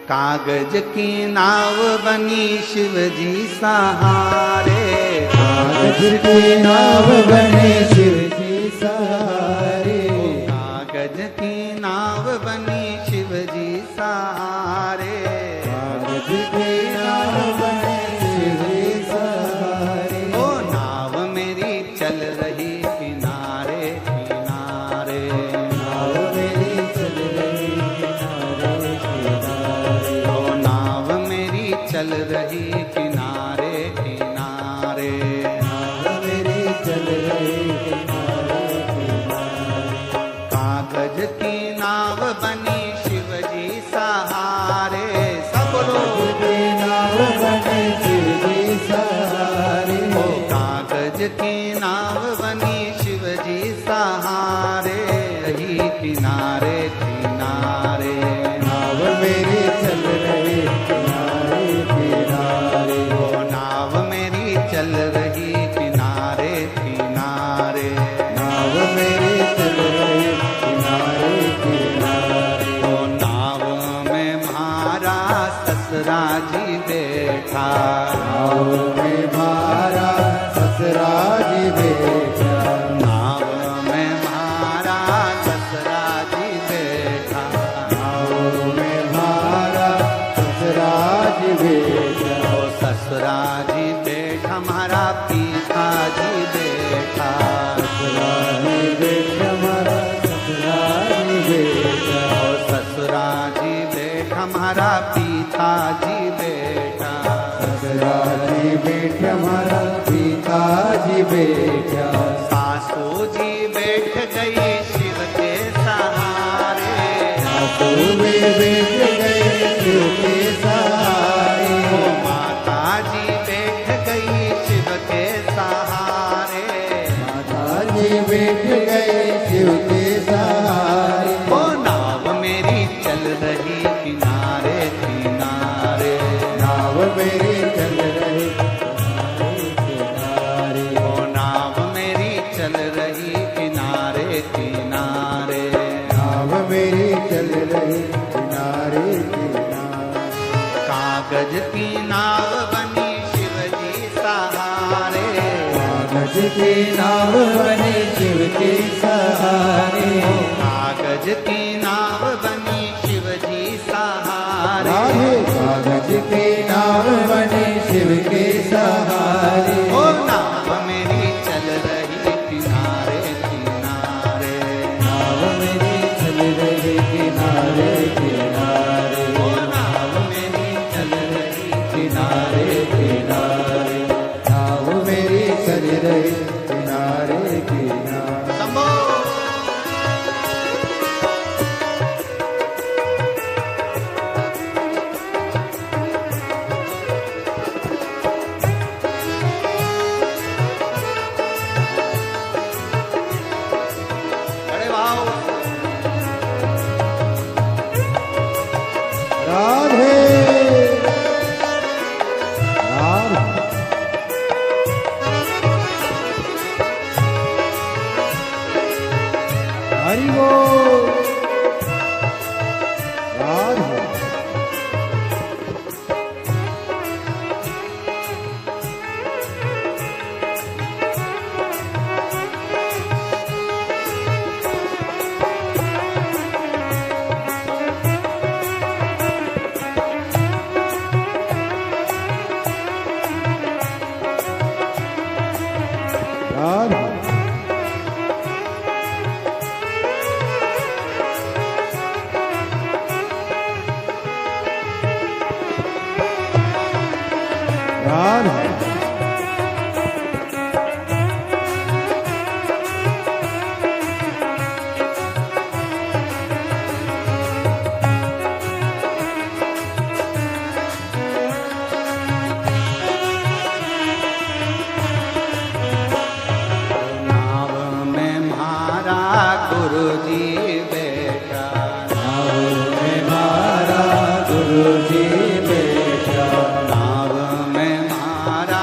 कागज की नाव बनी शिव जी सहारे, कागज की नाव बने शिव जी सहारे, कागज की नाव बनी शिव जी सहारे, कागज की नाव बने शिव जी सहारे। ओ नाव मेरी चल रही किनारे किनारे, नाव मेरी चल रही किनारे किनारे, ओ नाव मेरी चल रही किनारे किनारे, नाव मेरी चल रही किनारे किनारे। कागज की नाव बनी शिव जी सहारे, सब लोग की नाव बने शिव जी सहारे, ओ कागज की नाव बनी शिव जी सहारे, रही किनारे किनारे, नाव मेरी चल रही किनारे किनारे, ओ नाव मेरी चल रही किनारे किनारे, नाव मेरी चल रही किनारे किनारे। ओ नाव में म्हारा ससुरा जी बैठा, नाव में मारा ससुरा जी बैठा, नाव में म्हारा ससुरा जी बैठा, नाव में मारा ससुरा जी बैठा, ओ ससुरा जी बैठा हमारा पिता जी बैठा, ससुरा जी बैठा मारा ससुरा जी बैठा, ओ ससुरा जी बैठा हमारा पिता जी बैठा, ससुरा जी बैठा मारा पिताजी बैठा, सासू जी बैठ गई शिव के सहारे, सासू में बैठ गए शिव के सहारे, ओ माता जी बैठ गई शिव के सहारे, माता जी बैठ गए शिव के सहारे। ओ नाव मेरी चल रही किनारे किनारे, नाव मेरी चल रही किनारे, ओ नाव मेरी चल रही किनारे किनारे, नाव मेरी चल रही किनारे किनारे। कागज की नाव बनी शिव जी सहारे, कागज की नाव बने शिव के सहारे, कागज की नाव बनी शिव जी सहारे, राधे कागज की नाव बने शिव के सहारे, ओ नाव मेरी चल रही किनारे किनारे, नाव मेरी चल रही किनारे किनारे, ओ नाव मेरी चल रही किनारे किनारे, नाव मेरी चल रही किनारे किनारे। शंभो। अरे वाह, राधे राधे हरि बोल राधे राधे राधे नाव में म्हारा गुरु जी बैठा, नाव में मारा गुरु जी बैठा, नाव में म्हारा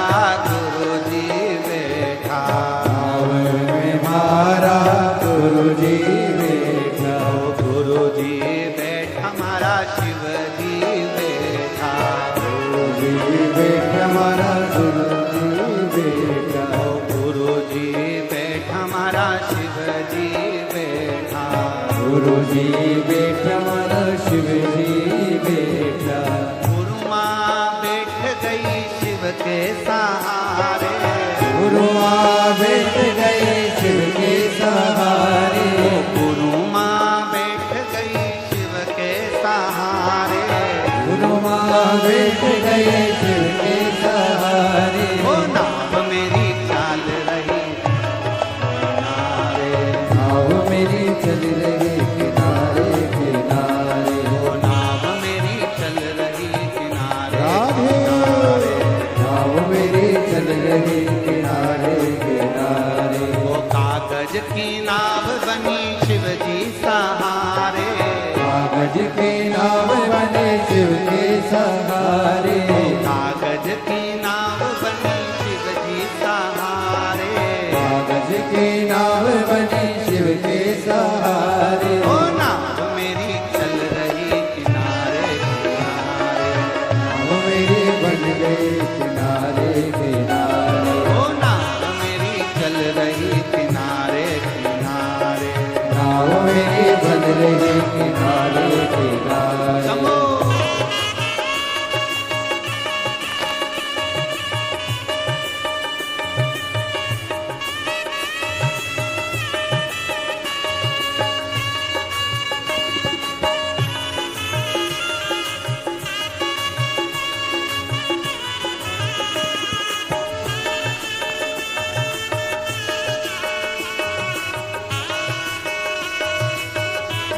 बैठा हमारा गुरुजी बैठा, गुरु जी बैठा हमारा शिव जी बैठा, गुरुजी बैठा हमारा शिव जी बैठा, गुरु माँ बैठ गई शिव के सहारे, गुरु माँ बैठ गए शिव के सहारे, गुरु माँ बैठ गई शिव के सहारे, गुरु माँ बैठ गए शिव के सहारे, ओ नाव मेरी चाल रही किनारे, नाव मेरी चल रही किनारे किनारे, ओ नाव मेरी चल रही किनारे, राधे नाव मेरी चल रही किनारे किनारे, वो कागज की नाव बनी शिव जी सहारे, कागज की नाव बने शिव के सहारे, कागज की नाव बनी शिव जी सहारे, कागज की नाव बने शिव के सहारे, ओ नाव मेरी चल रही किनारे किनारे, नाव मेरी बन गई किनारे किनारे, ओ नाव मेरी चल रही किनारे किनारे, नाव मेरी बन रही किनारे किनारे, समो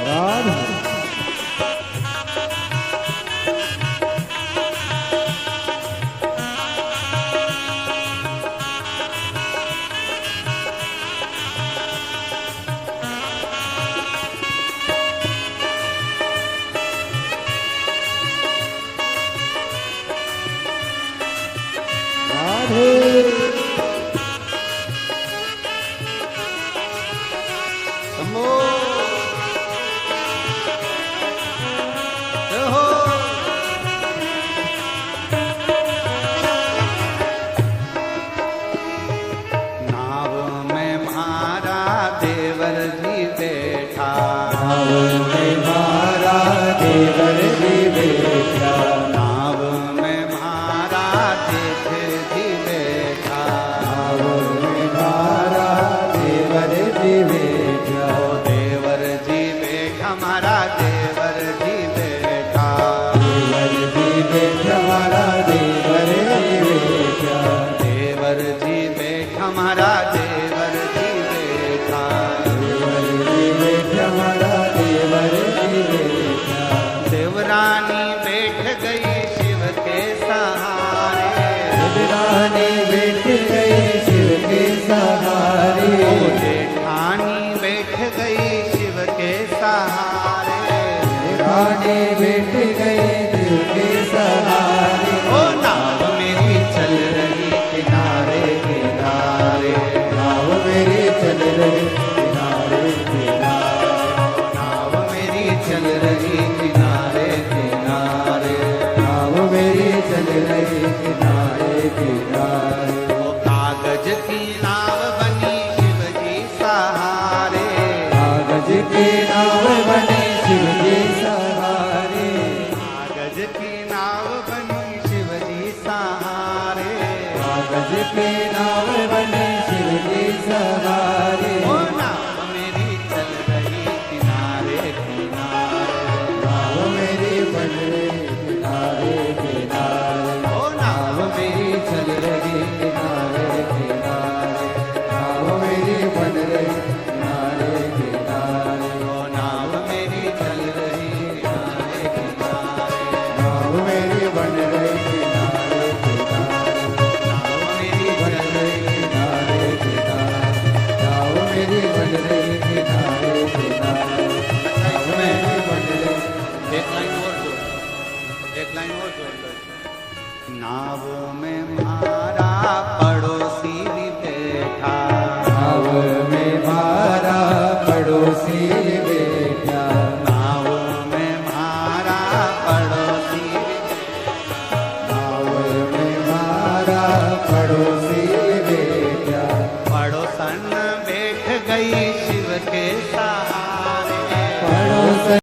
राधे राधे समो हो नाव में मारा देवर जी बैठा, नाव में मारा देवर जी बैठा, नाव में मारा जेठ जी बैठा, नाव में मारा देवर जी बैठा, ओ देवर जी बैठा हमारा देवर जी बैठा, देवर जी बैठा हमारा देवर जी बैठा, देवर जी बैठा हमारा देवर जी बैठा, देवर जी बैठा हमारा देवर जी बैठा, देवरानी बैठ गई शिव के सहारे, रानी बैठ गई शिव के सहारे, ओ जेठानी बैठ गई शिव के सहारे, रानी बैठ गई शिव के सहारे, ओ नाव मेरी चल रही किनारे किनारे, नाव मेरी चल रही किनारे किनारे, नाव मेरी चल रही किनारे किनारे, नाव मेरी चल रही किनारे किनारे, ओ कागज की नाव बनी शिव जी सहारे, कागज की नाव बने शिव जी सहारे, कागज की नाव बनी शिव जी सहारे, कागज की नाव बने शिव जी सहारे, ओ नाव मेरी चल रही किनारे किनारे, नाव मेरी बन रही किनारे किनारे, ओ नाव नाव मेरी चल रही किनारे किनारे, नाव मेरी बन रही किनारे किनारे, ओ नाव मेरी चल रही किनारे किनारे, नाव मेरी बन रही किनारे किनारे, नाव मेरी बन चल रही रही किनारे किनारे, नाव मेरी बन रही किनारे किनारे, नाव मेरी बन रही एक लाइन और जोड़, एक लाइन और जोड़ लो। नाव में मारा पड़ोसी भी बैठा, नाव में मारा पड़ोसी बैठा, नाव में मारा पड़ोसी भी बैठा, नाव के सहारे